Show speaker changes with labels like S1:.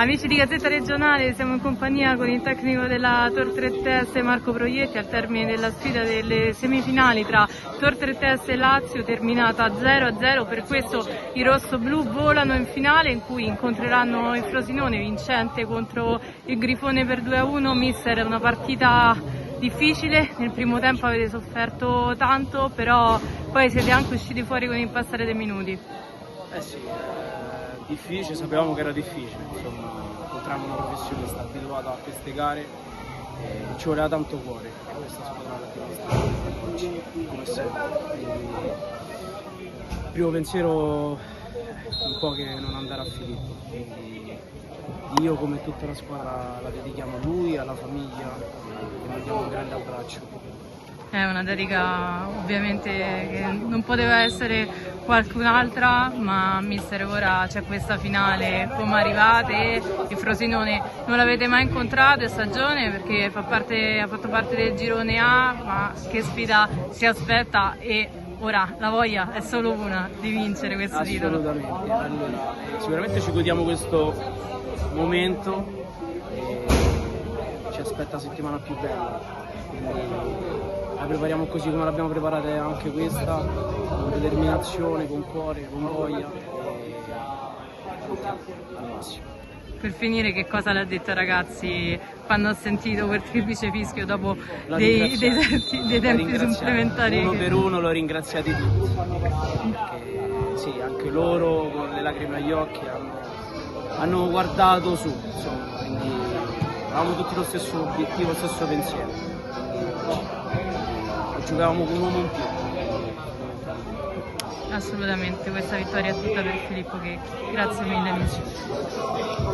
S1: Amici di Gazzetta Regionale, siamo in compagnia con il tecnico della Tor Trentese Marco Proietti al termine della sfida delle semifinali tra Tor Trentese e Lazio, terminata 0-0. Per questo i rossoblù volano in finale, in cui incontreranno il Frosinone vincente contro il Grifone per 2-1. Mister, una partita difficile, nel primo tempo avete sofferto tanto, però poi siete anche usciti fuori con il passare dei minuti.
S2: Sì, difficile, sapevamo che era difficile, insomma, incontriamo una professionista abituata a queste gare e ci voleva tanto cuore e questa squadra l'ha dimostrato oggi, come sempre. Quindi, primo pensiero un po' che non andare a Filippo, quindi io come tutta la squadra la dedichiamo a lui, alla famiglia, gli mandiamo un grande abbraccio.
S1: È una dedica ovviamente che non poteva essere qualcun'altra, ma mister, ora c'è questa finale, come arrivate? Il Frosinone non l'avete mai incontrato in stagione perché ha fatto parte del girone A, ma che sfida si aspetta? E ora la voglia è solo una, di vincere questo titolo.
S2: Assolutamente, allora, sicuramente ci godiamo questo momento e ci aspetta la settimana più bella, quindi la prepariamo così come l'abbiamo preparata anche questa, con determinazione, con cuore, con voglia e al massimo.
S1: Per finire, che cosa le ha detto ai ragazzi quando ha sentito quel triplice fischio dopo dei tempi supplementari?
S2: Uno per uno l'ho ringraziati tutti, perché sì, anche loro con le lacrime agli occhi hanno guardato su, insomma, quindi avevamo tutti lo stesso obiettivo, lo stesso pensiero. Giocavamo con un uomo in più.
S1: Assolutamente, questa vittoria è tutta per Filippo Checchi. Grazie mille amici.